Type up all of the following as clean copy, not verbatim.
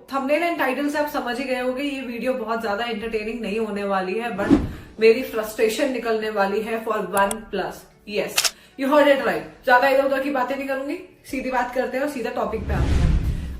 Thumbnail and title से आप समझ ही गए होंगे ये वीडियो बहुत ज्यादा एंटरटेनिंग नहीं होने वाली है, बट मेरी फ्रस्ट्रेशन निकलने वाली है for one plus. Yes, you heard it right. ज्यादा इधर उधर की बातें नहीं करूंगी, सीधी बात करते हैं और सीधा टॉपिक पे आते हैं।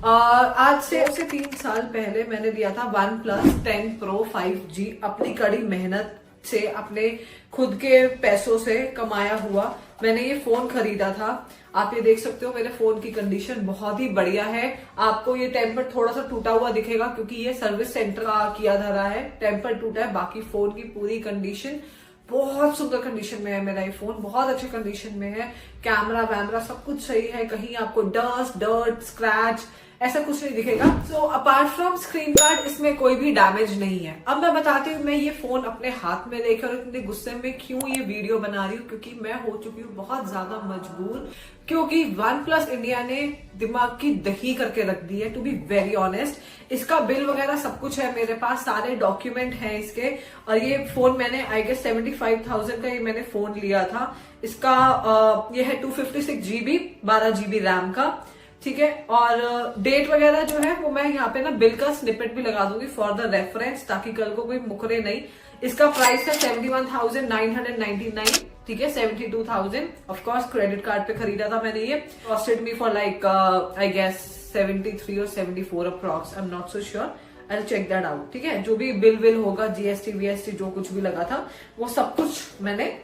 आज से 3 साल पहले मैंने लिया था वन प्लस 10 प्रो 5G अपनी कड़ी मेहनत से, अपने खुद के पैसों से कमाया हुआ मैंने ये फोन खरीदा था। आप ये देख सकते हो मेरे फोन की कंडीशन बहुत ही बढ़िया है। आपको ये टेम्पर थोड़ा सा टूटा हुआ दिखेगा क्योंकि ये सर्विस सेंटर का किया धरा है, टेम्पर टूटा है, बाकी फोन की पूरी कंडीशन बहुत सुंदर कंडीशन में है। मेरा ये फोन बहुत अच्छी कंडीशन में है, कैमरा वैमरा सब कुछ सही है, कहीं आपको डस्ट डर्ट स्क्रैच ऐसा कुछ नहीं दिखेगा। So apart from screen guard इसमें कोई भी डैमेज नहीं है। अब मैं बताती हूँ मैं ये फोन अपने हाथ में लेकर इतने गुस्से में क्यों ये वीडियो बना रही हूँ, क्योंकि मैं हो चुकी हूँ बहुत ज्यादा मजबूर, क्योंकि वन प्लस इंडिया ने दिमाग की दही करके रख दी है, टू बी वेरी ऑनेस्ट। इसका बिल वगैरह सब कुछ है मेरे पास, सारे डॉक्यूमेंट हैं इसके। और ये फोन मैंने आई गेस 75,000 का ये मैंने फोन लिया था। इसका ये है 256GB 12GB रैम का, ठीक है। और डेट वगैरह जो है वो मैं यहाँ पे ना बिल का स्निपेट भी लगा दूंगी फॉर द रेफरेंस, ताकि कल को कोई मुकरे नहीं। इसका प्राइस है 71,999, ठीक है, 72,000। ऑफ कोर्स क्रेडिट कार्ड पे खरीदा था मैंने ये। Costed me for like I guess 73 और 74 approx, I am not so sure, I check that out, ठीक है। जो भी बिल होगा, जीएसटी वीएसटी जो कुछ भी लगा था वो सब कुछ मैंने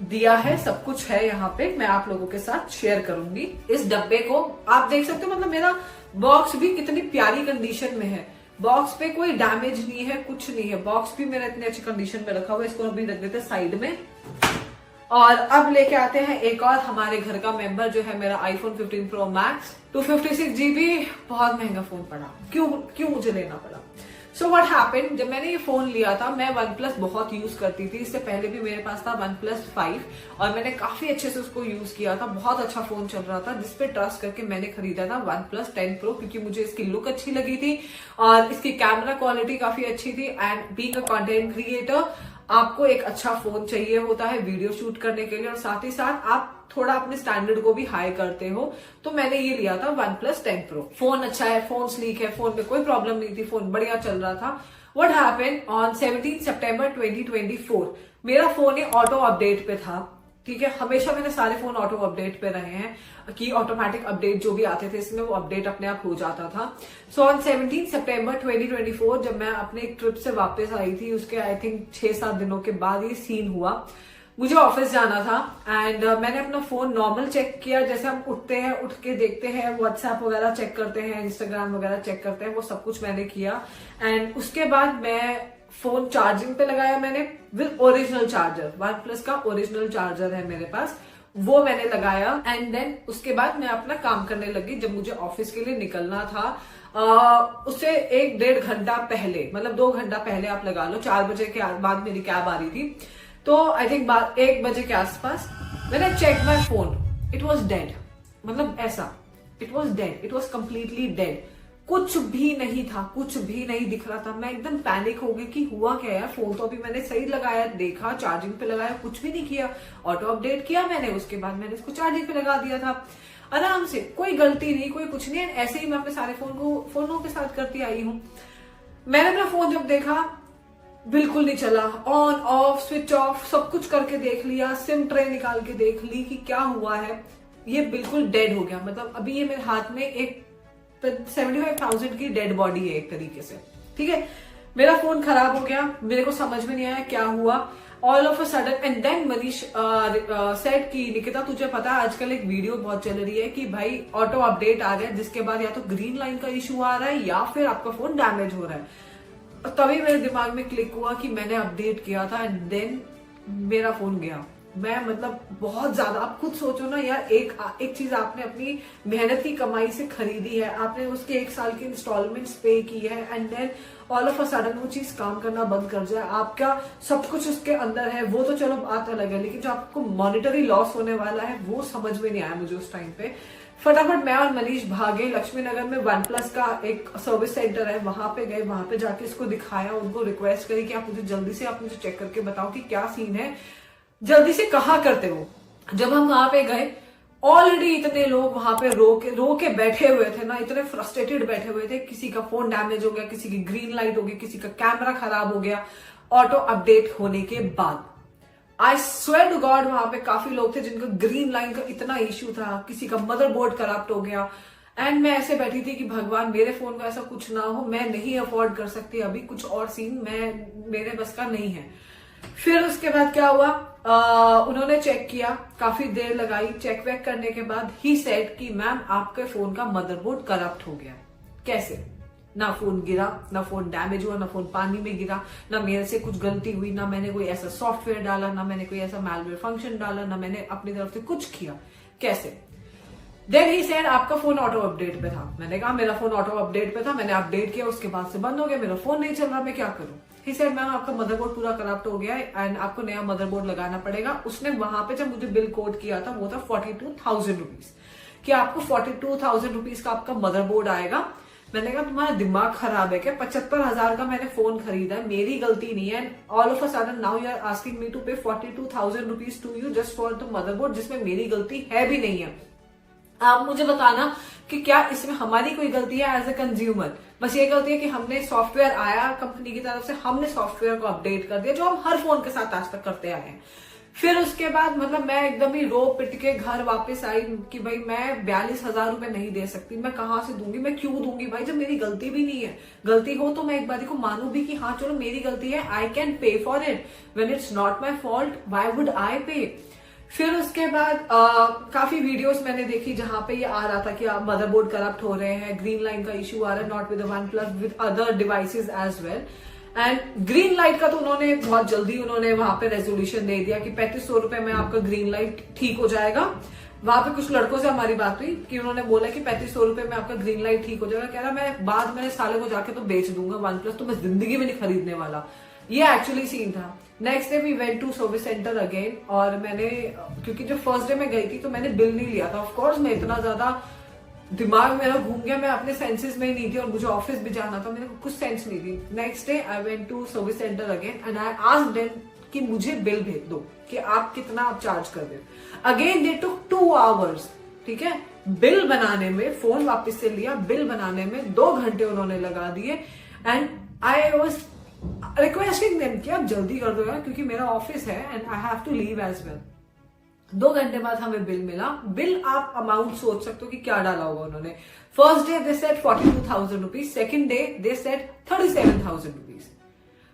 दिया है, सब कुछ है यहाँ पे, मैं आप लोगों के साथ शेयर करूंगी। इस डब्बे को आप देख सकते हो, मतलब मेरा बॉक्स भी कितनी प्यारी कंडीशन में है, बॉक्स पे कोई डैमेज नहीं है, कुछ नहीं है, बॉक्स भी मेरा इतनी अच्छी कंडीशन में रखा हुआ है। इसको अभी रख देते साइड में। और अब लेके आते हैं एक और हमारे घर का मेंबर जो है मेरा iPhone 15 Pro Max 256GB। बहुत महंगा फोन पड़ा, क्यों मुझे लेना पड़ा। सो व्हाट हैपेंड, जब मैंने ये फोन लिया था, मैं वन प्लस बहुत यूज करती थी, इससे पहले भी मेरे पास था वन प्लस 5 और मैंने काफी अच्छे से उसको यूज किया था, बहुत अच्छा फोन चल रहा था, जिसपे ट्रस्ट करके मैंने खरीदा था वन प्लस 10 प्रो, क्योंकि मुझे इसकी लुक अच्छी लगी थी और इसकी कैमरा क्वालिटी काफी अच्छी थी। And being a content creator आपको एक अच्छा फोन चाहिए होता है वीडियो शूट करने के लिए, और साथ ही साथ आप थोड़ा अपने स्टैंडर्ड को भी हाई करते हो। तो मैंने ये लिया था वन प्लस 10 प्रो। फोन अच्छा है, फोन स्लीक है, फोन में कोई प्रॉब्लम नहीं थी, फोन बढ़िया चल रहा था। व्हाट हैपेंड ऑन 17 सितंबर 2024, मेरा फोन ये ऑटो अपडेट पे था, ठीक है। हमेशा मेरे सारे फोन ऑटो अपडेट पे रहे हैं कि ऑटोमेटिक अपडेट जो भी आते थे इसमें वो अपडेट अपने आप हो जाता था। सो ऑन 17 सितंबर 2024 जब मैं अपने एक ट्रिप से वापस आई थी, उसके आई थिंक 6-7 दिनों के बाद ये सीन हुआ। मुझे ऑफिस जाना था एंड मैंने अपना फोन नॉर्मल चेक किया, जैसे हम उठते हैं, उठ के देखते हैं, व्हाट्सएप वगैरह चेक करते हैं, इंस्टाग्राम वगैरह चेक करते हैं, वो सब कुछ मैंने किया। एंड उसके बाद मैं फोन चार्जिंग पे लगाया मैंने with original charger, one plus का ओरिजिनल चार्जर है मेरे पास, वो मैंने लगाया। एंड देन उसके बाद मैं अपना काम करने लगी। जब मुझे ऑफिस के लिए निकलना था उससे 1-1.5 घंटा पहले, मतलब 2 घंटा पहले आप लगा लो, 4 बजे के बाद मेरी कैब आ रही थी, तो आई थिंक 1 बजे के आसपास मैंने check my phone, it was dead. मतलब ऐसा, it was dead, it was completely dead, कुछ भी नहीं था, कुछ भी नहीं दिख रहा था। मैं एकदम पैनिक हो गई कि हुआ क्या यार, फोन तो अभी मैंने सही लगाया, देखा चार्जिंग पे लगाया, कुछ भी नहीं किया, ऑटो अपडेट किया मैंने, उसके बाद मैंने इसको चार्जिंग पे लगा दिया था आराम से, कोई गलती नहीं, कोई कुछ नहीं। ऐसे ही मैं अपने सारे फोनों के साथ करती आई हूँ। मैंने अपना फोन जब देखा बिल्कुल नहीं चला, ऑन ऑफ स्विच ऑफ सब कुछ करके देख लिया, सिम ट्रे निकाल के देख ली कि क्या हुआ है, ये बिल्कुल डेड हो गया। मतलब अभी ये मेरे हाथ में एक 75,000 की डेड बॉडी है एक तरीके से, ठीक है। मेरा फोन खराब हो गया, मेरे को समझ में नहीं आया क्या हुआ, all of a sudden. And then Manish said कि निकिता तुझे पता है आजकल एक वीडियो बहुत चल रही है कि भाई ऑटो अपडेट आ गया, जिसके बाद या तो ग्रीन लाइन का इशू आ रहा है या फिर आपका फोन डैमेज हो रहा है। तभी मेरे दिमाग में क्लिक हुआ कि मैंने अपडेट किया था एंड देन मेरा फोन गया। मैं मतलब बहुत ज्यादा, आप खुद सोचो ना यार, एक चीज आपने अपनी मेहनत की कमाई से खरीदी है, आपने उसके 1 साल की इंस्टॉलमेंट्स पे की है, and then all of a sudden वो चीज काम करना बंद कर जाए, आपका सब कुछ उसके अंदर है, वो तो चलो बात अलग है, लेकिन जो आपको मॉनिटरी लॉस होने वाला है वो समझ में नहीं आया मुझे उस टाइम पे। फटाफट मैं और मनीष भागे, लक्ष्मी नगर में वन प्लस का एक सर्विस सेंटर है, वहां पे गए, वहां पे जाके इसको दिखाया, उनको रिक्वेस्ट करी कि आप मुझे जल्दी से आप मुझे चेक करके बताओ कि क्या सीन है, जल्दी से कहा करते हो। जब हम वहां पे गए ऑलरेडी इतने लोग वहां पे रो के बैठे हुए थे ना, इतने फ्रस्ट्रेटेड बैठे हुए थे। किसी का फोन डैमेज हो गया, किसी की ग्रीन लाइट हो गई, किसी का कैमरा खराब हो गया ऑटो अपडेट होने के बाद। आई स्वेयर टू गॉड वहां पे काफी लोग थे जिनका ग्रीन लाइन का इतना इश्यू था, किसी का मदरबोर्ड करप्ट हो गया। एंड मैं ऐसे बैठी थी कि भगवान मेरे फोन को ऐसा कुछ ना हो, मैं नहीं अफोर्ड कर सकती अभी कुछ और सीन, मेरे बस का नहीं है। फिर उसके बाद क्या हुआ, उन्होंने चेक किया, काफी देर लगाई, चेक वेक करने के बाद ही सेड कि मैम आपके फोन का मदरबोर्ड करप्ट हो गया। कैसे? ना फोन गिरा, ना फोन डैमेज हुआ, ना फोन पानी में गिरा, ना मेरे से कुछ गलती हुई, ना मैंने कोई ऐसा सॉफ्टवेयर डाला, ना मैंने कोई ऐसा मैलवेयर फंक्शन डाला, ना मैंने अपनी तरफ से कुछ किया। कैसे? देन ही सेड आपका फोन ऑटो अपडेट पे था। मैंने कहा मेरा फोन ऑटो अपडेट पे था, मैंने अपडेट किया, उसके बाद से बंद हो गया, मेरा फोन नहीं चल रहा, मैं क्या करूं? ही सेड मैम आपका मदरबोर्ड पूरा करप्ट हो गया है एंड आपको नया मदरबोर्ड लगाना पड़ेगा। उसने वहां पे जब मुझे बिल कोड किया था वो था 42,000 रुपीज, कि आपको 42,000 रुपीज का आपका मदरबोर्ड आएगा। मैंने कहा तुम्हारा दिमाग खराब है क्या? 75,000 का मैंने फोन खरीदा है, मेरी गलती नहीं है। All of a sudden now you are asking me to pay 42,000 rupees to you just for the motherboard, जिसमें मेरी गलती है भी नहीं है। आप मुझे बताना कि क्या इसमें हमारी कोई गलती है एज ए कंज्यूमर? बस ये गलती है कि हमने सॉफ्टवेयर आया कंपनी की तरफ से, हमने सॉफ्टवेयर को अपडेट कर दिया, जो हम हर फोन के साथ आज तक करते आए हैं। फिर उसके बाद मतलब मैं एकदम ही रो पिट के घर वापस आई कि भाई मैं 42,000 रुपए नहीं दे सकती, मैं कहां से दूंगी, मैं क्यों दूंगी भाई, जब मेरी गलती भी नहीं है। गलती हो तो मैं एक बार को मानू भी कि हाँ चलो मेरी गलती है, I can pay for it, when it's not my fault why would I पे। फिर उसके बाद काफी वीडियोस मैंने देखी जहां पे ये आ रहा था कि आप मदरबोर्ड करप्ट हो रहे हैं, ग्रीन लाइन का इश्यू आ रहा है, not with OnePlus with other devices as well. And green light का तो उन्होंने बहुत जल्दी उन्होंने वहां पे रेजोल्यूशन दे दिया कि 3500 रुपए में आपका ग्रीन लाइट ठीक हो जाएगा। वहां पे कुछ लड़कों से हमारी बात हुई कि उन्होंने बोला कि 3500 रुपए में आपका ग्रीन लाइट ठीक हो जाएगा। कह रहा मैं बाद में साले को जाके तो बेच दूंगा OnePlus, तो मैं जिंदगी में नहीं खरीदने वाला। ये एक्चुअली सीन था। Next day we went to service centre again, और मैंने क्योंकि जो फर्स्ट डे में गई थी तो मैंने बिल नहीं लिया था। ऑफकोर्स मैं इतना ज्यादा दिमाग मेरा घूम गया, मैं अपने सेंसेस में ही नहीं थी और मुझे ऑफिस भी जाना था, मेरे को कुछ सेंस नहीं थी। Next day I went to service centre again and I asked them कि मुझे बिल भेज दो कि आप कितना आप चार्ज कर रहे हो। अगेन दे टुक 2 आवर्स, ठीक है, बिल बनाने में। फोन वापस से लिया, बिल बनाने में 2 घंटे उन्होंने लगा दिए। And I was requesting them कि आप जल्दी कर दो यार, क्योंकि मेरा ऑफिस है and I have to leave as well. 2 घंटे बाद हमें बिल मिला। बिल आप अमाउंट सोच सकते हो कि क्या डाला होगा उन्होंने। First day they said 42,000 rupees, second day they said 37,000 rupees.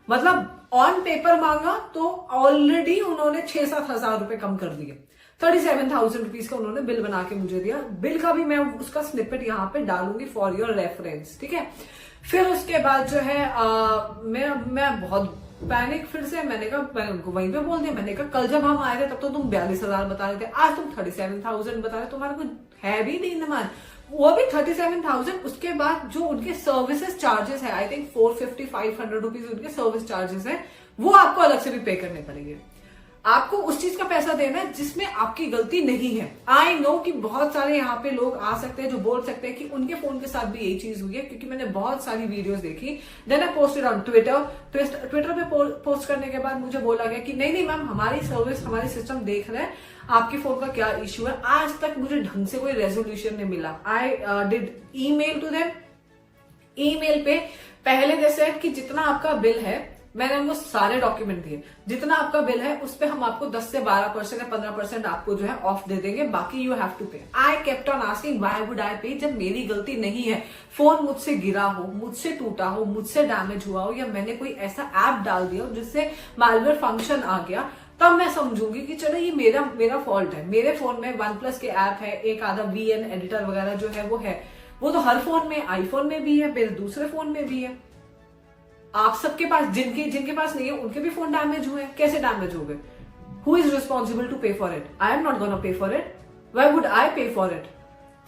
मतलब ऑन पेपर मांगा तो ऑलरेडी उन्होंने 6-7 हजार रुपए कम कर दिए। 37,000 रुपीज का उन्होंने बिल बना के मुझे दिया। बिल का भी मैं उसका स्निपेट यहाँ पे डालूंगी फॉर योर रेफरेंस, ठीक है। फिर उसके बाद जो है मैं बहुत पैनिक। फिर से मैंने कहा, मैंने उनको वहीं पे बोल दिया, मैंने कहा कल जब हम आए थे तब तो तुम 42,000 बता रहे थे, आज तुम 37,000 बता रहे, तुम्हारा कुछ है भी नहीं दिमाग। वो भी 37,000। उसके बाद जो उनके सर्विसेज चार्जेस है, आई थिंक 450-500 रुपीज उनके सर्विस चार्जेस है, वो आपको अलग से भी पे करने पड़ेंगे। आपको उस चीज का पैसा देना है जिसमें आपकी गलती नहीं है। आई नो कि बहुत सारे यहाँ पे लोग आ सकते हैं जो बोल सकते हैं कि उनके फोन के साथ भी यही चीज हुई है, क्योंकि मैंने बहुत सारी वीडियोस देखी। Then I posted on Twitter पे पोस्ट करने के बाद मुझे बोला गया कि नहीं मैम, हमारी सर्विस, हमारी सिस्टम देख रहे हैं आपके फोन का क्या इश्यू है। आज तक मुझे ढंग से कोई रेजोल्यूशन नहीं मिला। I did email to them. Email पे पहले दे सेड कि जितना आपका बिल है, मैंने उनको सारे डॉक्यूमेंट दिए, जितना आपका बिल है उस पे हम आपको 10 से 12% या 15% आपको जो है ऑफ दे देंगे, बाकी यू हैव टू पे। I kept on asking why would I पे, जब मेरी गलती नहीं है। फोन मुझसे गिरा हो, मुझसे टूटा हो, मुझसे डैमेज हुआ हो, या मैंने कोई ऐसा ऐप डाल दिया हो जिससे मालवेयर फंक्शन आ गया, तब मैं समझूंगी कि चलो ये मेरा फॉल्ट है। मेरे फोन में OnePlus के ऐप है, एक आधा VN एडिटर वगैरह जो है वो तो हर फोन में, आईफोन में भी है, मेरे दूसरे फोन में भी है। आप सबके पास, जिनके पास नहीं है उनके भी फोन डैमेज हुए। कैसे डैमेज हो गए? हु इज रिस्पॉन्सिबल टू पे for it? I am not gonna pay for it, why would I पे फॉर इट?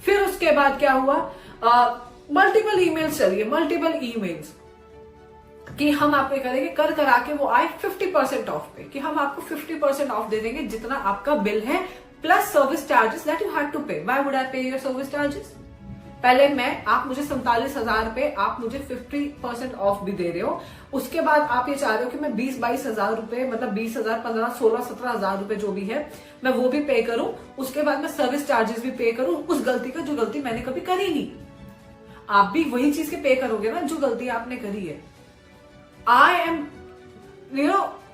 फिर उसके बाद क्या हुआ, मल्टीपल ईमेल्स चलिए, मल्टीपल ईमेल्स कि हम आपको करेंगे, कर करा के वो आए 50% ऑफ पे, कि हम आपको 50% ऑफ दे देंगे जितना आपका बिल है, plus service charges that you had to pay. Why would I pay your service charges? पहले आप मुझे 47,000 पे आप मुझे 50% ऑफ भी दे रहे हो, उसके बाद आप ये चाह रहे हो कि मैं 20-22 हजार रुपए, मतलब 20,000, 15, 16, 17,000 रुपए जो भी है मैं वो भी पे करूं, उसके बाद मैं सर्विस चार्जेस भी पे करूं उस गलती का जो गलती मैंने कभी करी नहीं। आप भी वही चीज के पे करोगे ना जो गलती आपने करी है। I am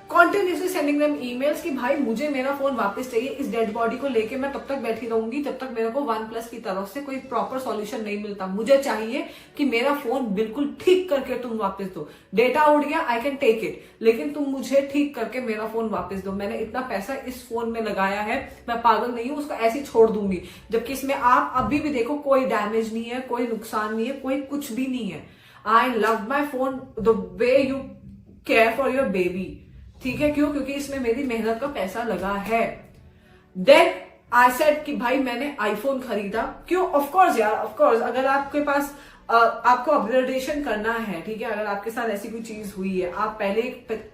continuously sending them emails कि भाई मुझे मेरा फोन वापस चाहिए। इस डेड बॉडी को लेके मैं तब तक बैठी रहूंगी जब तक मेरे को OnePlus की तरफ से कोई प्रॉपर सॉल्यूशन नहीं मिलता। मुझे चाहिए कि मेरा फोन बिल्कुल ठीक करके तुम वापस दो। डेटा उड़ गया, आई कैन टेक इट, लेकिन तुम मुझे ठीक करके मेरा फोन वापस दो। मैंने इतना पैसा इस फोन में लगाया है, मैं पागल नहीं हूं उसको ऐसे ही छोड़ दूंगी। जबकि इसमें आप अभी भी देखो कोई डैमेज नहीं है, कोई नुकसान नहीं है, कोई कुछ भी नहीं है। I love my phone the way you care for your baby, ठीक है। क्यों? क्योंकि इसमें मेरी मेहनत का पैसा लगा है। देन आई सेड कि भाई मैंने आईफोन खरीदा क्यों? ऑफकोर्स यार, ऑफकोर्स अगर आपके पास आपको अपग्रेडेशन करना है, ठीक है, अगर आपके साथ ऐसी कोई चीज हुई है, आप पहले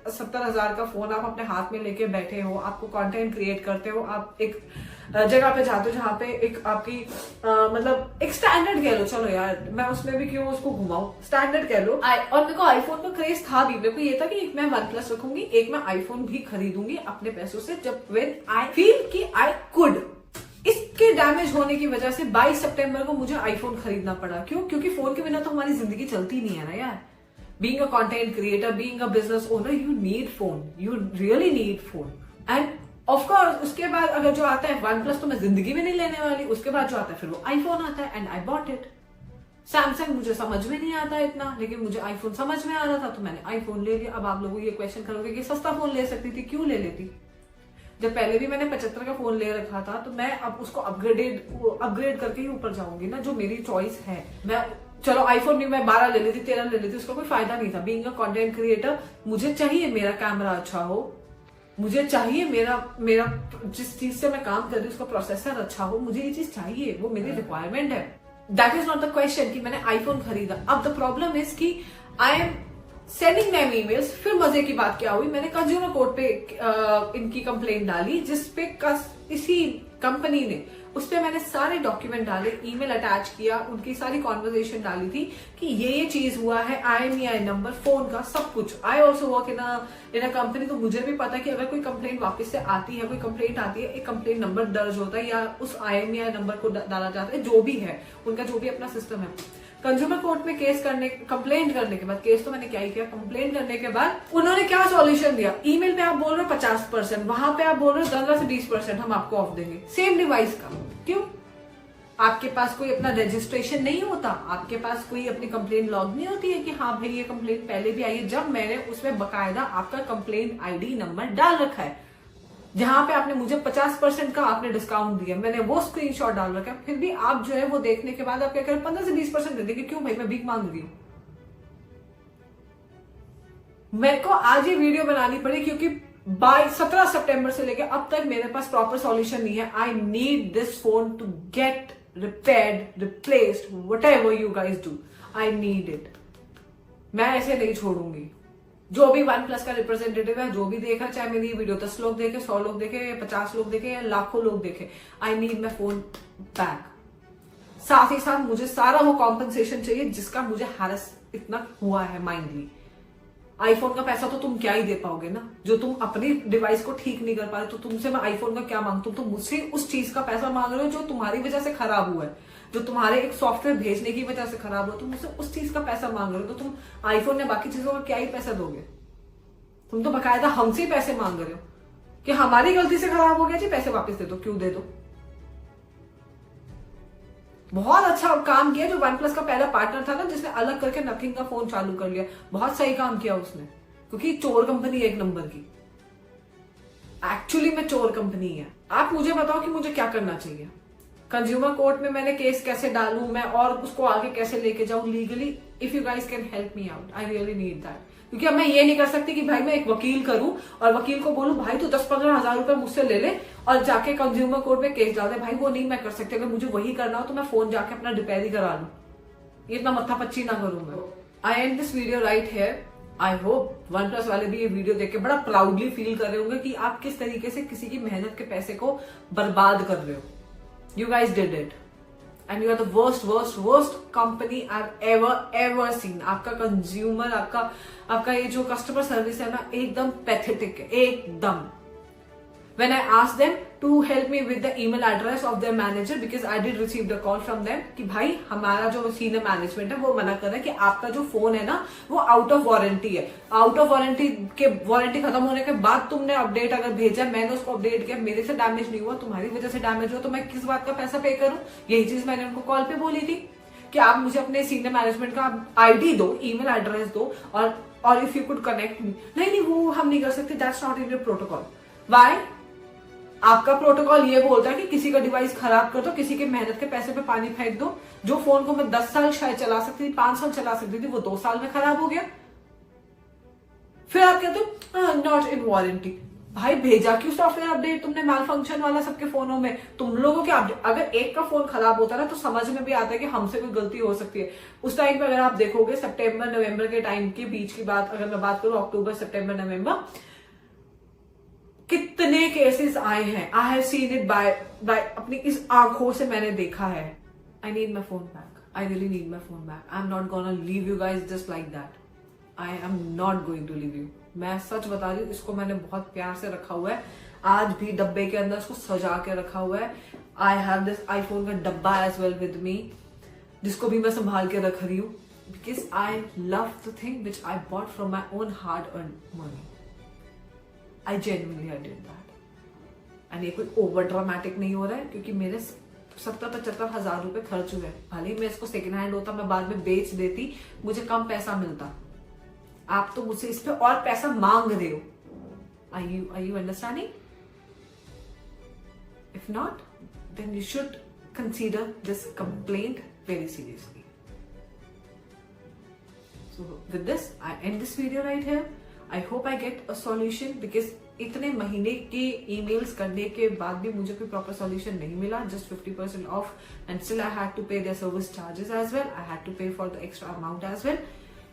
70,000 का फोन आप अपने हाथ में लेके बैठे हो, आपको कंटेंट क्रिएट करते हो, आप एक जगह पे जाते हो जहां पे एक आपकी मतलब एक स्टैंडर्ड कह लो, चलो यार मैं उसमें भी क्यों उसको घुमाऊं, स्टैंडर्ड कह लो। और मेरे को आईफोन का क्रेज था भी, मेरे को ये था कि एक मैं OnePlus रखूंगी, एक मैं आईफोन भी खरीदूंगी अपने पैसों से जब व्हेन आई फील कि आई कुड। इसके डैमेज होने की वजह से 22 सितंबर को मुझे आईफोन खरीदना पड़ा। क्यों? क्योंकि फोन के बिना तो हमारी जिंदगी चलती नहीं है ना यार। Being a content creator, being a business owner, you need phone, you really need phone. End of course उसके बाद अगर जो आता है OnePlus तो मैं जिंदगी में नहीं लेने वाली, उसके बाद जो आता है फिर वो आईफोन आता है and I bought it. Samsung मुझे समझ में नहीं आता इतना, लेकिन मुझे आईफोन समझ में आ रहा था तो मैंने आईफोन ले लिया। अब आप लोगों ये क्वेश्चन करोगे कि सस्ता फोन ले सकती थी, क्यों ले लेती? जब पहले भी मैंने 75 का फोन ले रखा था तो मैं अब उसको अपग्रेड करके ही ऊपर जाऊंगी ना, जो मेरी चॉइस है। मैं चलो आईफोन भी मैं 12 ले लेती, 13 ले लेती, उसका कोई फायदा नहीं था। बीइंग अ कंटेंट क्रिएटर मुझे चाहिए मेरा कैमरा अच्छा हो, मुझे चाहिए मेरा जिस चीज से मैं काम कर रही हूँ उसका प्रोसेसर अच्छा हो, मुझे ये चीज चाहिए, वो मेरी रिक्वायरमेंट है। That is not the question कि मैंने आईफोन खरीदा। अब द प्रॉब्लम इज कि I am sending them emails. फिर मजे की बात क्या हुई, मैंने कंज्यूमर कोर्ट पे इनकी कंप्लेंट डाली, जिसपे इसी कंपनी ने उस पर मैंने सारे डॉक्यूमेंट डाले, ईमेल अटैच किया, उनकी सारी कॉन्वर्जेशन डाली थी कि ये चीज हुआ है, IMEI नंबर, फोन का सब कुछ। I also work in a company, तो मुझे भी पता है कि अगर कोई कंप्लेंट वापस से आती है, कोई कंप्लेंट आती है, एक कंप्लेंट नंबर दर्ज होता है या उस IMEI नंबर को डाला जाता है, जो भी है उनका जो भी अपना सिस्टम है। कंज्यूमर कोर्ट में कंप्लेंट करने के बाद, केस तो मैंने क्या ही किया, कंप्लेंट करने के बाद उन्होंने क्या सॉल्यूशन दिया? ईमेल पे आप बोल रहे हो 50%, वहां पे आप बोल रहे हो 15 से 20% हम आपको ऑफ देंगे सेम डिवाइस का। क्यों? आपके पास कोई अपना रजिस्ट्रेशन नहीं होता, आपके पास कोई अपनी कंप्लेंट लॉग नहीं होती है कि हाँ भाई ये कंप्लेंट पहले भी आई है, जब मैंने उसमें बकायदा आपका कंप्लेंट ID नंबर डाल रखा है, जहां पे आपने मुझे 50% का आपने डिस्काउंट दिया, मैंने वो स्क्रीनशॉट डाल रखा है, फिर भी आप जो है वो देखने के बाद आप क्या करें, 15 से 20% दे देंगे। क्यों भाई? मैं भीख मांग रही हूं। मेरे को आज ये वीडियो बनानी पड़ी क्योंकि 17 सितंबर से लेकर अब तक मेरे पास प्रॉपर सॉल्यूशन नहीं है। I need this phone to get repaired, replaced, whatever you guys do, I need it. मैं ऐसे नहीं छोड़ूंगी। जो भी OnePlus का रिप्रेजेंटेटिव है, जो भी देखा, चाहे मेरी वीडियो 10 लोग देखे, 100 लोग देखे, 50 लोग देखे या लाखों लोग देखे, आई नीड माई फोन बैक। साथ ही साथ मुझे सारा वो कॉम्पनसेशन चाहिए जिसका मुझे हैरस इतना हुआ है माइंडली। आईफोन का पैसा तो तुम क्या ही दे पाओगे ना, जो तुम अपनी डिवाइस को ठीक नहीं कर पा रहे, तो तुमसे मैं आईफोन का क्या मांगू? तुम मुझसे उस चीज का पैसा मांग रहे हो जो तुम्हारी वजह से खराब हुआ है, जो तुम्हारे एक सॉफ्टवेयर भेजने की वजह से खराब हुआ, तुम मुझसे उस चीज का पैसा मांग रहे हो, तो तुम आईफोन या बाकी चीजों का क्या ही पैसा दोगे? तुम तो बकायदा हमसे ही पैसे मांग रहे हो कि हमारी गलती से खराब हो गया जी, पैसे वापस दे दो। क्यों दे दो? बहुत अच्छा काम किया जो OnePlus का पहला पार्टनर था ना, जिसने अलग करके नथिंग का फोन चालू कर लिया, बहुत सही काम किया उसने, क्योंकि चोर कंपनी एक नंबर की, एक्चुअली में चोर कंपनी है। आप मुझे बताओ कि मुझे क्या करना चाहिए? कंज्यूमर कोर्ट में मैंने केस कैसे डालूं मैं, और उसको आगे कैसे लेके जाऊं legally? If you guys can help me out, I really need that. क्योंकि अब मैं ये नहीं कर सकती कि भाई मैं एक वकील करूं और वकील को बोलूं भाई तू 10-15 हजार रुपए मुझसे ले ले और जाके कंज्यूमर कोर्ट में केस डाल दे। भाई वो नहीं मैं कर सकती। अगर मुझे वही करना हो तो मैं फोन जाके अपना रिपेयर करा लूं, ये इतना मत्था पच्ची ना करूं मैं। I end this video right here. I hope OnePlus वाले भी ये वीडियो देख के बड़ा प्राउडली फील कर रहे होंगे कि आप किस तरीके से किसी की मेहनत के पैसे को बर्बाद कर रहे हो। You guys did it and you are the worst company I ever seen. आपका कंज्यूमर, आपका ये जो कस्टमर सर्विस है ना, एकदम पैथेटिक है, एकदम। When I asked them to help me with the email address of their manager because I did receive the call from them कि भाई हमारा जो सीनियर मैनेजमेंट है वो मना कर रहा है कि आपका जो फोन है ना वो आउट ऑफ वारंटी है। आउट ऑफ वारंटी के वारंटी खत्म होने के बाद तुमने अपडेट अगर भेजा, मैंने उसको अपडेट किया, मेरे से डैमेज नहीं हुआ, तुम्हारी वजह से डैमेज हुआ, तो मैं किस बात का पैसा पे करूं? यही चीज मैंने उनको कॉल पे बोली थी कि आप मुझे अपने सीनियर मैनेजमेंट का आईडी दो, ईमेल एड्रेस दो, और if you could connect me. नहीं, वो हम नहीं कर सकते, that's not in your protocol. Why? आपका प्रोटोकॉल ये बोलता है कि किसी का डिवाइस खराब कर दो, किसी के मेहनत के पैसे पे पानी फेंक दो। जो फोन को मैं 10 साल शायद चला सकती थी, 5 साल चला सकती थी, वो 2 साल में खराब हो गया। फिर आप कहते हो नॉट इन वारंटी। भाई भेजा क्यों सॉफ्टवेयर अपडेट तुमने मैल फंक्शन वाला सबके फोनों में? तुम लोगों के अपडेट, अगर एक का फोन खराब होता है ना तो समझ में भी आता है कि हमसे कोई गलती हो सकती है। उस टाइम पे अगर आप देखोगे सितंबर नवंबर के टाइम के बीच की बात अगर मैं बात करूं, अक्टूबर सितंबर नवंबर, कितने केसेस आए हैं। I have seen it by अपनी इस आंखों से मैंने देखा है। I need my phone back, I really need my phone back. I am not gonna leave you guys just like that. I am not going to leave you. मैं सच बता रही हूँ, इसको मैंने बहुत प्यार से रखा हुआ है, आज भी डब्बे के अंदर इसको सजा के रखा हुआ है। आई हैव दिस आईफोन का डब्बा एज वेल विद मी, जिसको भी मैं संभाल के रख रही हूँ, because I love the thing which I bought from my own hard earn money. I genuinely did that. And ये कोई ओवर ड्रामेटिक नहीं हो रहा है, क्योंकि मेरे 70-75 हजार रुपए खर्च हुए। भले मैं इसको सेकेंड हैंड होता, मैं बाद में बेच देती, मुझे कम पैसा मिलता। आप तो मुझसे इस पे और पैसा मांग रहे हो। Are you understanding? If not, then you should consider this complaint very seriously. So with this, I end this video right here. I hope I get a solution because इतने महीने के emails करने के बाद भी मुझे कोई proper solution नहीं मिला, just 50% off, and still I had to pay their service charges as well. I had to pay for the extra amount as well.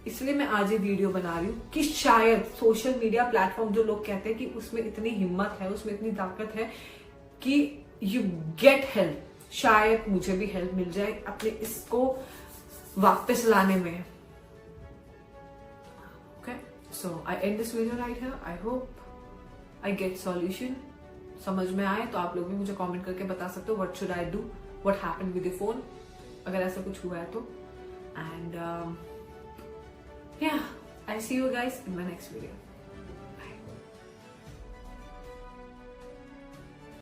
इसलिए मैं आज ये वीडियो बना रही हूँ कि शायद सोशल मीडिया प्लेटफॉर्म जो लोग कहते हैं कि उसमें इतनी हिम्मत है, उसमें इतनी ताकत है कि you get help, शायद मुझे भी हेल्प मिल जाए अपने इसको वापस लाने में। So I end this video right here. I hope I get solution. समझ में आए तो आप लोग भी मुझे कमेंट करके बता सकते हो what should I do, what happened with the phone, अगर ऐसा कुछ हुआ है तो। And yeah, I see you guys in my next video.